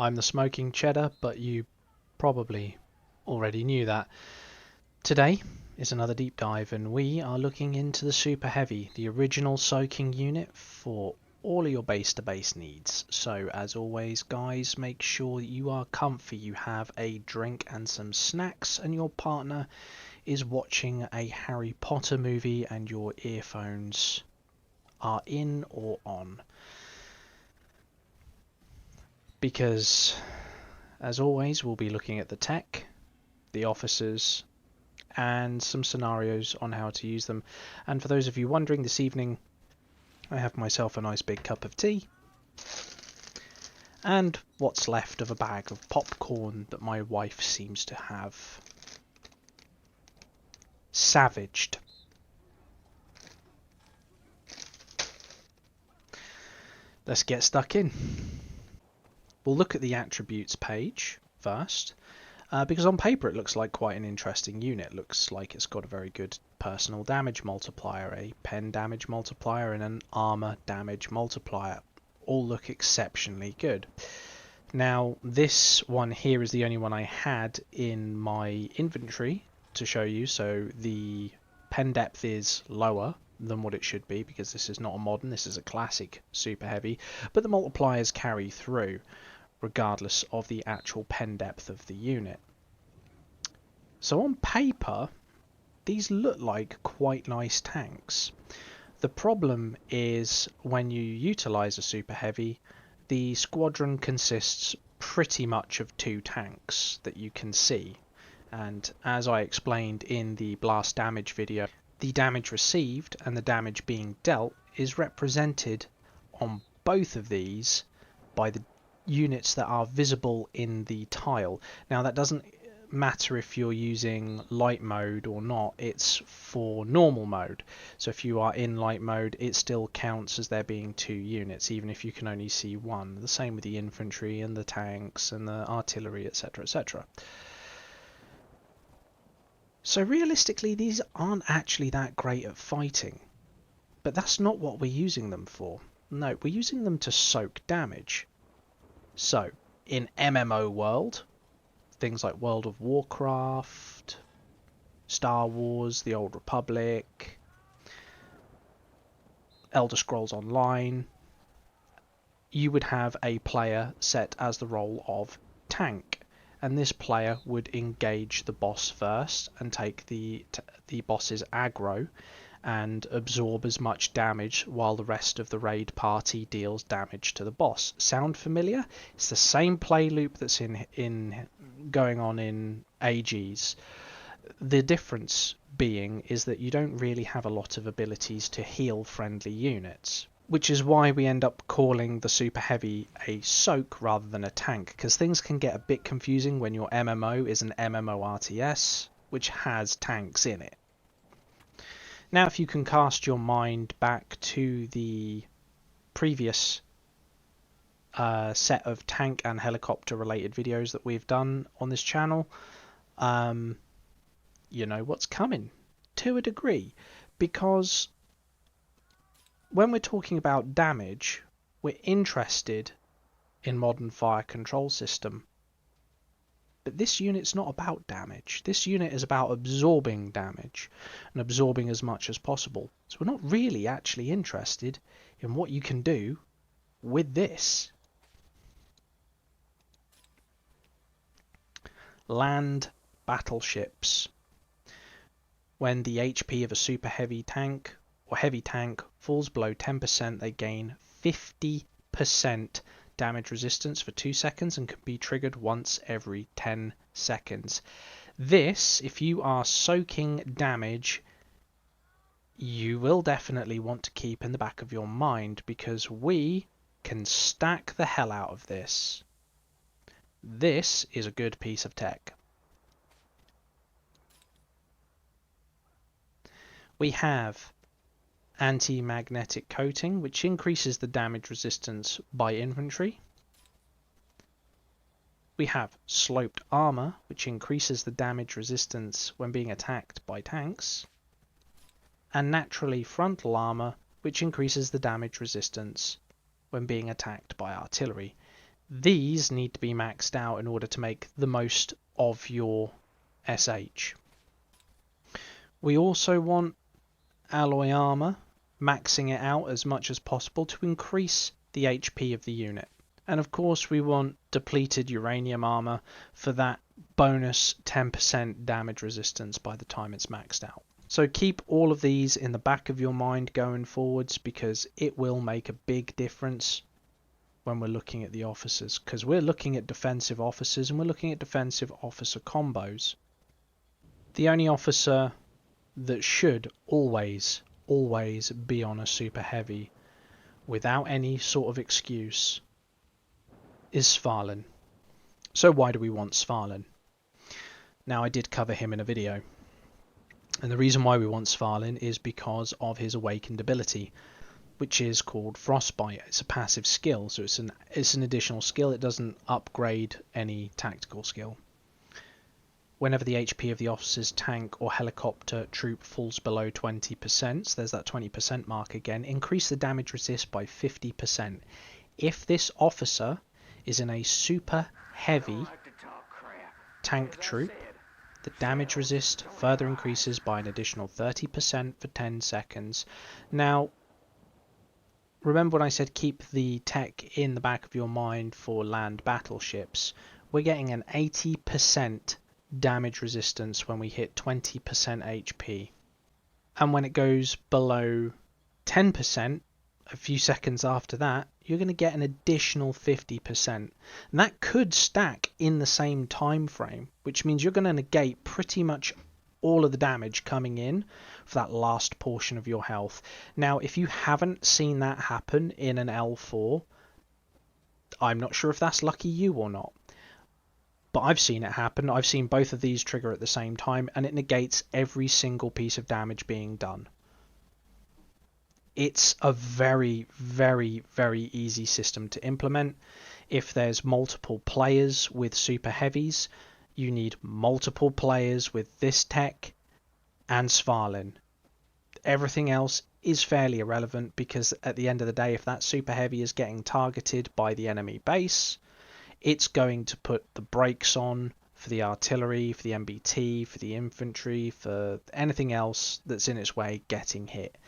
I'm the Smoking Cheddar, but you probably already knew that. Today is another deep dive, and we are looking into the Super Heavy, the original soaking unit for all of your base-to-base needs. So as always guys, make sure that you are comfy, you have a drink and some snacks, and your partner is watching a Harry Potter movie and your earphones are in or on. Because as always, we'll be looking at the tech, the officers, and some scenarios on how to use them. And for those of you wondering, this evening I have myself a nice big cup of tea and what's left of a bag of popcorn that my wife seems to have savaged. Let's get stuck in. We'll look at the attributes page first. Because on paper it looks like quite an interesting unit. Looks like it's got a very good personal damage multiplier, a pen damage multiplier, and an armour damage multiplier. All look exceptionally good. Now this one here is the only one I had in my inventory to show you, so the pen depth is lower than what it should be because this is not a modern, this is a classic Super Heavy, but the multipliers carry through regardless of the actual pen depth of the unit. So on paper, these look like quite nice tanks. The problem is when you utilise a Super Heavy, the squadron consists pretty much of two tanks that you can see. And as I explained in the blast damage video, the damage received and the damage being dealt is represented on both of these by the units that are visible in the tile. Now that doesn't matter if you're using light mode or not, it's for normal mode. So if you are in light mode, it still counts as there being two units, even if you can only see one. The same with the infantry and the tanks and the artillery, etc, etc. So realistically, these aren't actually that great at fighting, but that's not what we're using them for. No, we're using them to soak damage. So, in MMO world, things like World of Warcraft, Star Wars, The Old Republic, Elder Scrolls Online, you would have a player set as the role of tank, and this player would engage the boss first and take the boss's aggro and absorb as much damage while the rest of the raid party deals damage to the boss. Sound familiar? It's the same play loop that's in going on in AGs. The difference being is that you don't really have a lot of abilities to heal friendly units, which is why we end up calling the Super Heavy a soak rather than a tank, because things can get a bit confusing when your MMO is an MMO RTS which has tanks in it. Now if you can cast your mind back to the previous set of tank and helicopter related videos that we've done on this channel, you know what's coming to a degree, because when we're talking about damage, we're interested in modern fire control system. But this unit's not about damage. This unit is about absorbing damage and absorbing as much as possible. So we're not really actually interested in what you can do with this. Land battleships. When the HP of a Super Heavy tank or heavy tank falls below 10%, they gain 50% damage resistance for 2 seconds and can be triggered once every 10 seconds. This, if you are soaking damage, you will definitely want to keep in the back of your mind, because we can stack the hell out of this. This is a good piece of tech. We have anti-magnetic coating, which increases the damage resistance by infantry. We have sloped armour, which increases the damage resistance when being attacked by tanks. And naturally frontal armour, which increases the damage resistance when being attacked by artillery. These need to be maxed out in order to make the most of your SH. We also want alloy armour, maxing it out as much as possible to increase the HP of the unit. And of course we want depleted uranium armour for that bonus 10% damage resistance by the time it's maxed out. So keep all of these in the back of your mind going forwards, because it will make a big difference when we're looking at the officers, because we're looking at defensive officers and we're looking at defensive officer combos. The only officer that should always be on a super heavy without any sort of excuse is Svalin. So why do we want Svalin? Now, I did cover him in a video, and the reason why we want Svalin is because of his awakened ability, which is called Frostbite. It's a passive skill, so it's an additional skill. It doesn't upgrade any tactical skill. Whenever the HP of the officer's tank or helicopter troop falls below 20%, so there's that 20% mark again, increase the damage resist by 50%. If this officer is in a super heavy tank troop, the damage resist further increases by an additional 30% for 10 seconds. Now, remember when I said keep the tech in the back of your mind for land battleships? We're getting an 80% damage resistance when we hit 20% HP. And when it goes below 10%, a few seconds after that, you're going to get an additional 50%. And that could stack in the same time frame, which means you're going to negate pretty much all of the damage coming in for that last portion of your health. Now, if you haven't seen that happen in an L4, I'm not sure if that's lucky you or not. But I've seen it happen. I've seen both of these trigger at the same time, and it negates every single piece of damage being done. It's a very, very, very easy system to implement. If there's multiple players with super heavies, you need multiple players with this tech and Svalin. Everything else is fairly irrelevant, because at the end of the day, if that super heavy is getting targeted by the enemy base, it's going to put the brakes on for the artillery, for the MBT, for the infantry, for anything else that's in its way getting hit.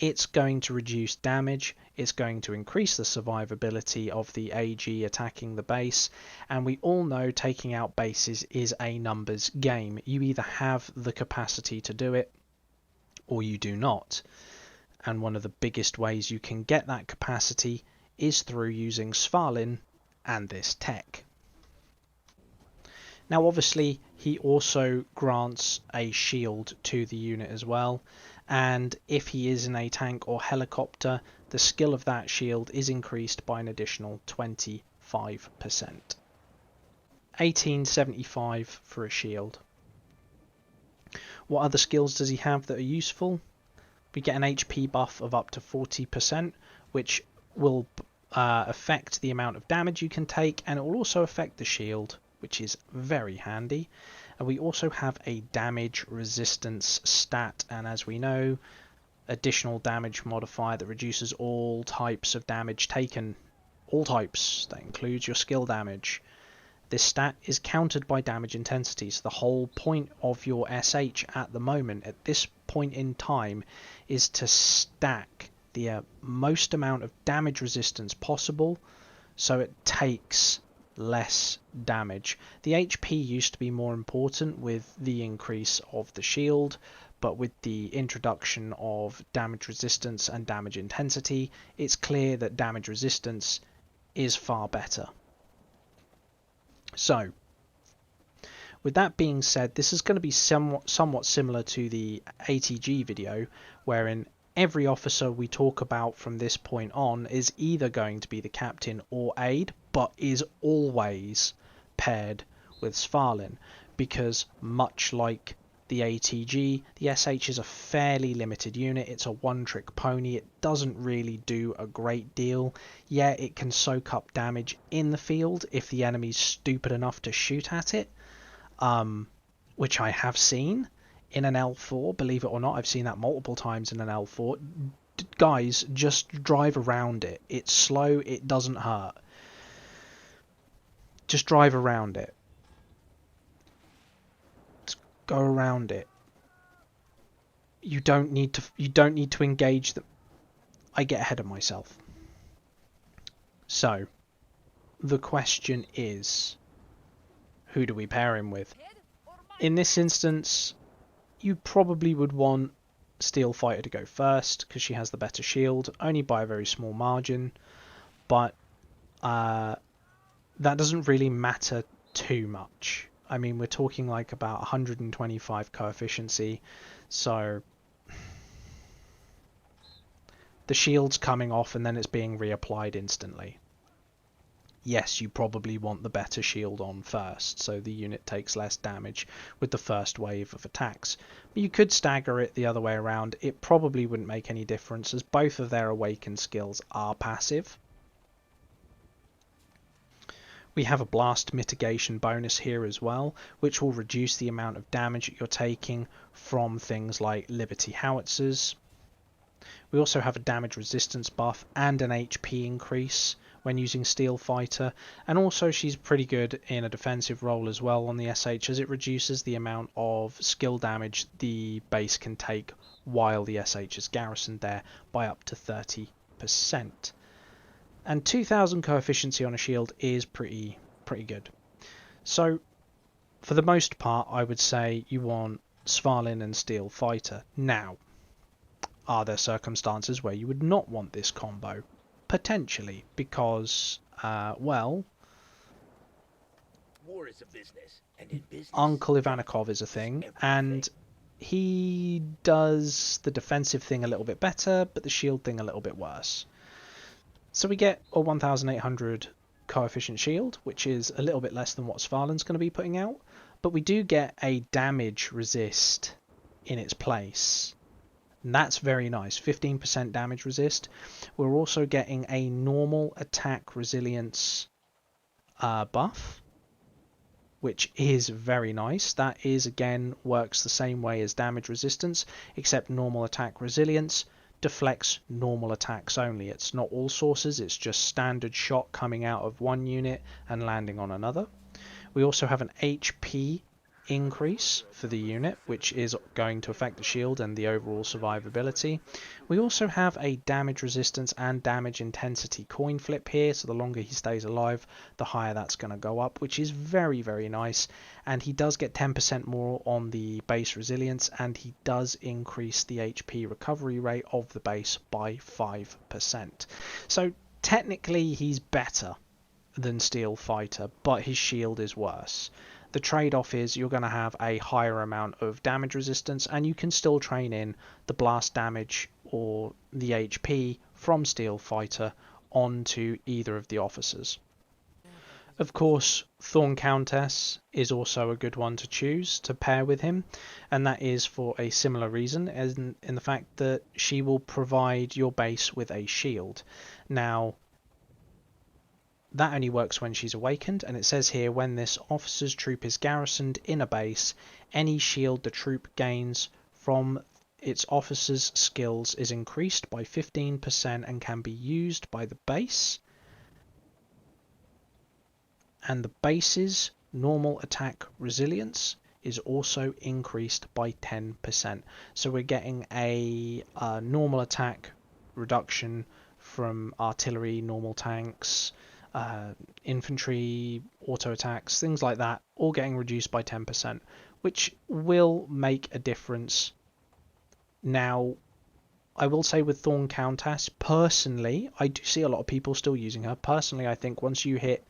It's going to reduce damage, it's going to increase the survivability of the AG attacking the base, and we all know taking out bases is a numbers game. You either have the capacity to do it, or you do not. And one of the biggest ways you can get that capacity is through using Svalin and this tech. Now obviously he also grants a shield to the unit as well, and if he is in a tank or helicopter, the skill of that shield is increased by an additional 25%. 1875 for a shield. What other skills does he have that are useful? We get an HP buff of up to 40%, which will affect the amount of damage you can take, and it will also affect the shield, which is very handy. And we also have a damage resistance stat, and as we know, additional damage modifier that reduces all types of damage taken. All types, that includes your skill damage. This stat is countered by damage intensity, so the whole point of your SH at the moment, at this point in time, is to stack the most amount of damage resistance possible, so it takes less damage. The HP used to be more important with the increase of the shield, but with the introduction of damage resistance and damage intensity, it's clear that damage resistance is far better. So, with that being said, this is going to be somewhat similar to the ATG video, wherein every officer we talk about from this point on is either going to be the captain or aide, but is always paired with Svalin, because much like the ATG, the SH is a fairly limited unit. It's a one-trick pony. It doesn't really do a great deal. Yeah, it can soak up damage in the field if the enemy's stupid enough to shoot at it, which I have seen in an L4, believe it or not. I've seen that multiple times in an L4. Guys, just drive around it. It's slow, it doesn't hurt. just drive around it. Just go around it. You don't need to engage them. I get ahead of myself. So, the question is, who do we pair him with? In this instance, you probably would want Steel Fighter to go first because she has the better shield, only by a very small margin, but that doesn't really matter too much. I mean, we're talking like about 125 coefficiency, so the shield's coming off and then it's being reapplied instantly. Yes, you probably want the better shield on first, so the unit takes less damage with the first wave of attacks. But you could stagger it the other way around. It probably wouldn't make any difference, as both of their awakened skills are passive. We have a blast mitigation bonus here as well, which will reduce the amount of damage that you're taking from things like Liberty howitzers. We also have a damage resistance buff and an HP increase when using Steel Fighter, and also she's pretty good in a defensive role as well on the SH, as it reduces the amount of skill damage the base can take while the SH is garrisoned there by up to 30%. And 2000 coefficiency on a shield is pretty good. So for the most part, I would say you want Svalin and Steel Fighter. Now, are there circumstances where you would not want this combo? Potentially, because, well, war is a business, and in business, Uncle Ivanikov is a thing, and he does the defensive thing a little bit better, but the shield thing a little bit worse. So we get a 1800 coefficient shield, which is a little bit less than what Svalin's going to be putting out, but we do get a damage resist in its place. And that's very nice, 15% damage resist. We're also getting a normal attack resilience buff, which is very nice. That is, again, works the same way as damage resistance, except normal attack resilience deflects normal attacks only. It's not all sources, it's just standard shot coming out of one unit and landing on another. We also have an HP increase for the unit, which is going to affect the shield and the overall survivability. We also have a damage resistance and damage intensity coin flip here, so the longer he stays alive, the higher that's going to go up, which is very nice. And he does get 10% more on the base resilience, and he does increase the HP recovery rate of the base by 5%. So technically he's better than Steel Fighter, but his shield is worse. The trade-off is you're going to have a higher amount of damage resistance, and you can still train in the blast damage or the HP from Steel Fighter onto either of the officers. Of course, Thorn Countess is also a good one to choose to pair with him, and that is for a similar reason, as in the fact that she will provide your base with a shield. Now, that only works when she's awakened, and it says here, when this officer's troop is garrisoned in a base, any shield the troop gains from its officer's skills is increased by 15% and can be used by the base. And the base's normal attack resilience is also increased by 10%. So we're getting a normal attack reduction from artillery, normal tanks, infantry, auto attacks, things like that, all getting reduced by 10%, which will make a difference. Now, I will say with Thorn Countess, personally, I do see a lot of people still using her. Personally, I think once you hit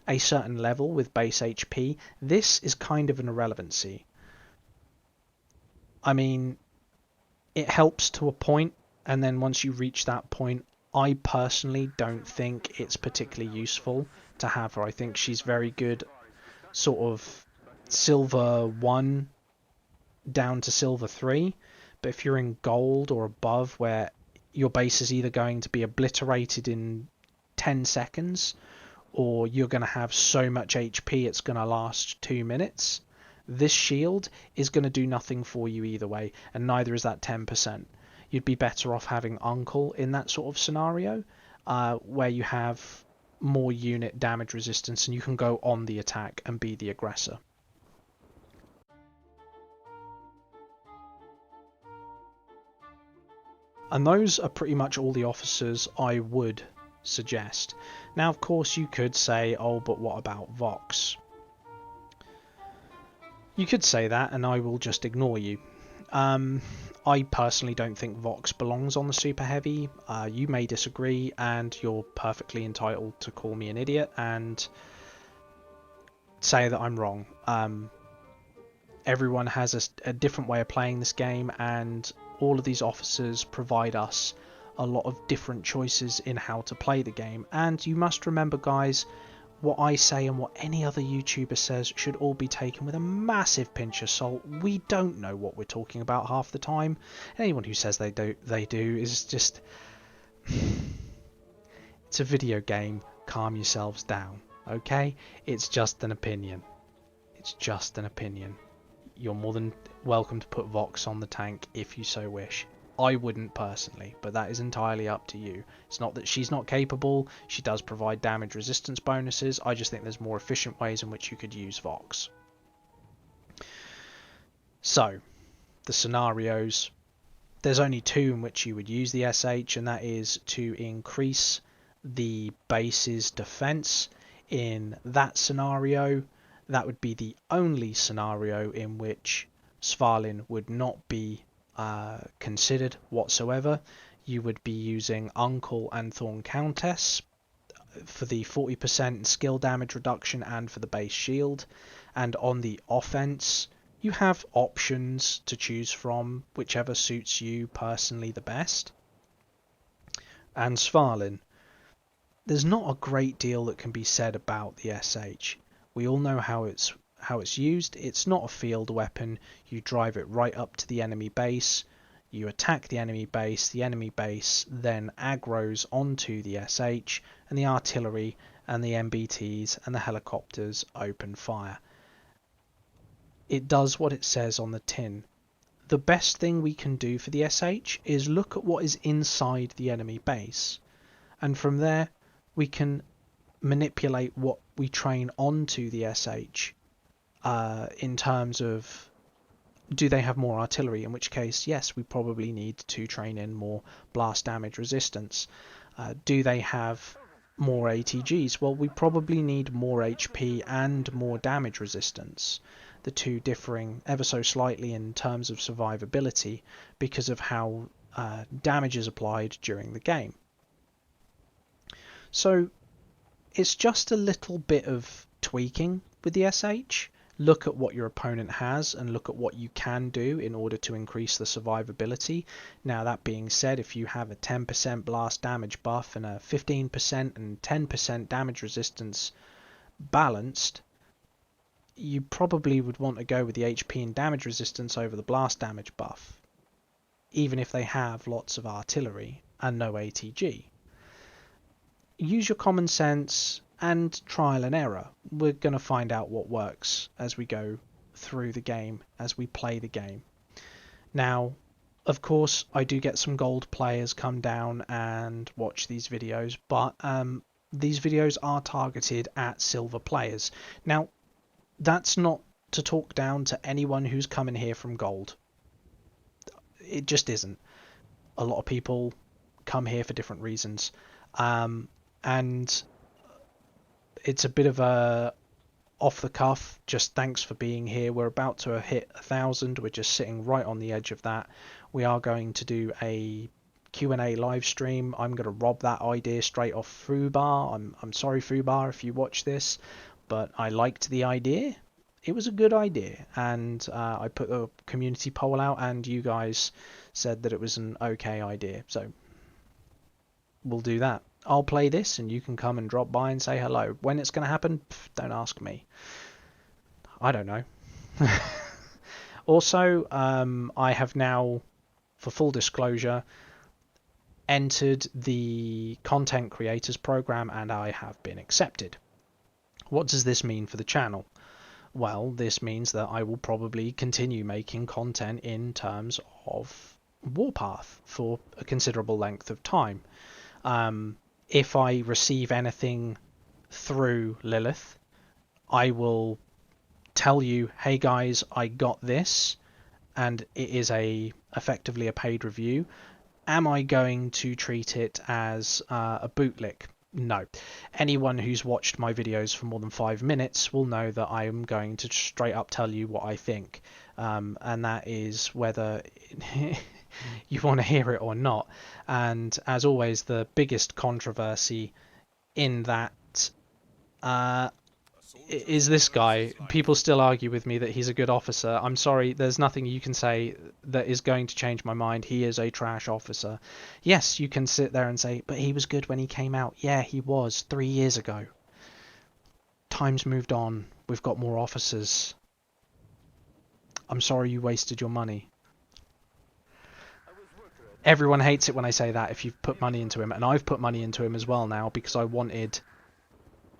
a certain level with base HP, this is kind of an irrelevancy. I mean, it helps to a point, and then once you reach that point, I personally don't think it's particularly useful to have her. I think she's very good sort of silver 1 down to silver 3, but if you're in gold or above, where your base is either going to be obliterated in 10 seconds or you're going to have so much HP it's going to last 2 minutes, this shield is going to do nothing for you either way, and neither is that 10%. You'd be better off having Uncle in that sort of scenario, where you have more unit damage resistance, and you can go on the attack and be the aggressor. And those are pretty much all the officers I would suggest. Now, of course, you could say, oh, but what about Vox? You could say that, and I will just ignore you. I personally don't think Vox belongs on the Super Heavy. You may disagree, and you're perfectly entitled to call me an idiot and say that I'm wrong. Everyone has a different way of playing this game, and all of these officers provide us a lot of different choices in how to play the game. And you must remember, guys, what I say and what any other YouTuber says should all be taken with a massive pinch of salt. We don't know what we're talking about half the time. Anyone who says they do is just... It's a video game. Calm yourselves down, okay? It's just an opinion. It's just an opinion. You're more than welcome to put Vox on the tank if you so wish. I wouldn't personally, but that is entirely up to you. It's not that she's not capable. She does provide damage resistance bonuses. I just think there's more efficient ways in which you could use Vox. So, the scenarios. There's only two in which you would use the SH, and that is to increase the base's defense. In that scenario, that would be the only scenario in which Svalin would not be considered whatsoever. You would be using Uncle and Thorn Countess for the 40% skill damage reduction and for the base shield. And on the offense, you have options to choose from, whichever suits you personally the best. And Svalin, there's not a great deal that can be said about the SH. We all know how it's used. It's not a field weapon. You drive it right up to the enemy base, you attack the enemy base then aggroes onto the SH, and the artillery and the MBTs and the helicopters open fire. It does what it says on the tin. The best thing we can do for the SH is look at what is inside the enemy base, and from there we can manipulate what we train onto the SH in terms of, do they have more artillery? In which case, yes, we probably need to train in more blast damage resistance. Do they have more ATGs? Well, we probably need more HP and more damage resistance. The two differing ever so slightly in terms of survivability because of how damage is applied during the game. So it's just a little bit of tweaking with the SH. Look at what your opponent has and look at what you can do in order to increase the survivability. Now, that being said, if you have a 10% blast damage buff and a 15% and 10% damage resistance balanced, you probably would want to go with the HP and damage resistance over the blast damage buff, even if they have lots of artillery and no ATG. Use your common sense and trial and error. We're going to find out what works as we go through the game, as we play the game. Now, of course, I do get some gold players come down and watch these videos, but these videos are targeted at silver players. Now, that's not to talk down to anyone who's coming here from gold. It just isn't. A lot of people come here for different reasons. And it's a bit of a off the cuff, just thanks for being here. We're about to hit 1,000. We're just sitting right on the edge of that. We are going to do a Q&A live stream. I'm going to rob that idea straight off Fubar. I'm sorry, Fubar, if you watch this, but I liked the idea. It was a good idea, and I put a community poll out, and you guys said that it was an okay idea, so we'll do that. I'll play this and you can come and drop by and say hello. When it's going to happen, don't ask me. I don't know. Also, I have now, for full disclosure, entered the content creators program and I have been accepted. What does this mean for the channel? Well, this means that I will probably continue making content in terms of warpath for a considerable length of time. If I receive anything through Lilith. I will tell you, hey guys, I got this, and it is effectively a paid review. Am I going to treat it as a bootlick? No. Anyone who's watched my videos for more than 5 minutes will know that I am going to straight up tell you what I think, and that is whether you want to hear it or not. And as always, the biggest controversy in that is this guy. People still argue with me that he's a good officer. I'm sorry, there's nothing you can say that is going to change my mind. He is a trash officer. Yes, you can sit there and say, but he was good when he came out. Yeah, he was 3 years ago. Time's moved on. We've got more officers. I'm sorry you wasted your money. Everyone hates it when I say that if you've put money into him, and I've put money into him as well now because I wanted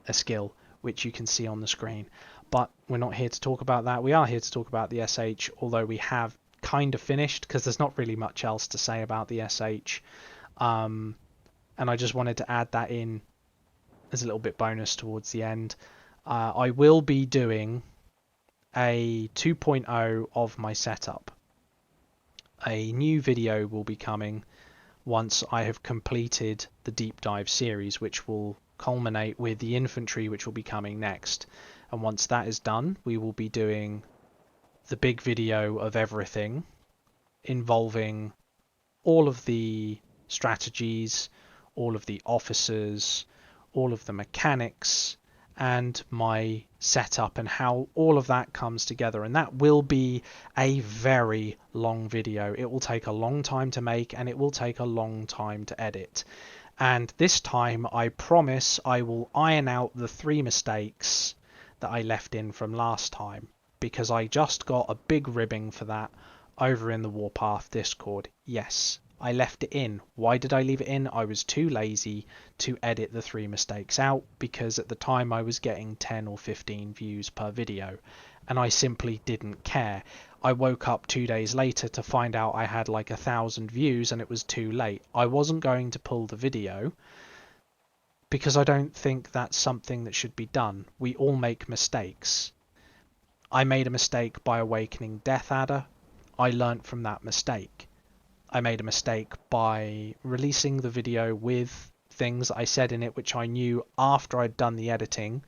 a skill, which you can see on the screen. But we're not here to talk about that. We are here to talk about the SH, although we have kind of finished because there's not really much else to say about the SH. And I just wanted to add that in as a little bit bonus towards the end. I will be doing a 2.0 of my setup. A new video will be coming once I have completed the deep dive series, which will culminate with the infantry, which will be coming next. And once that is done, we will be doing the big video of everything, involving all of the strategies, all of the officers, all of the mechanics, and my setup and how all of that comes together. And that will be a very long video. It will take a long time to make, and it will take a long time to edit. And this time, I promise I will iron out the 3 mistakes that I left in from last time, because I just got a big ribbing for that over in the Warpath Discord. Yes, I left it in. Why did I leave it in? I was too lazy to edit the 3 mistakes out, because at the time I was getting 10 or 15 views per video, and I simply didn't care. I woke up 2 days later to find out I had like 1,000 views and it was too late. I wasn't going to pull the video because I don't think that's something that should be done. We all make mistakes. I made a mistake by awakening Death Adder. I learnt from that mistake. I made a mistake by releasing the video with things I said in it which I knew after I'd done the editing,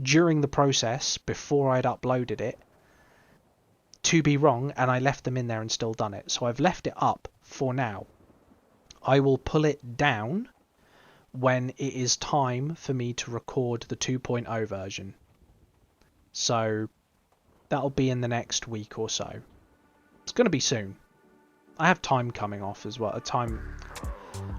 during the process, before I'd uploaded it, to be wrong, and I left them in there and still done it. So I've left it up for now. I will pull it down when it is time for me to record the 2.0 version. So that'll be in the next week or so. It's going to be soon. I have time coming off as well.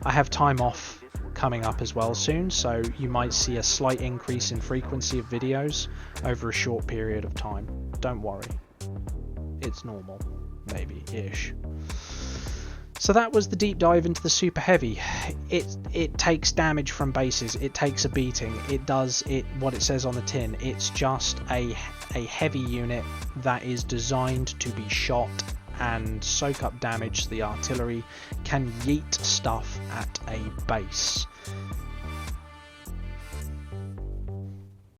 I have time off coming up as well soon, so you might see a slight increase in frequency of videos over a short period of time. Don't worry. It's normal, maybe ish. So that was the deep dive into the super heavy. It takes damage from bases. It takes a beating. It does what it says on the tin. It's just a heavy unit that is designed to be shot and soak up damage so the artillery can yeet stuff at a base.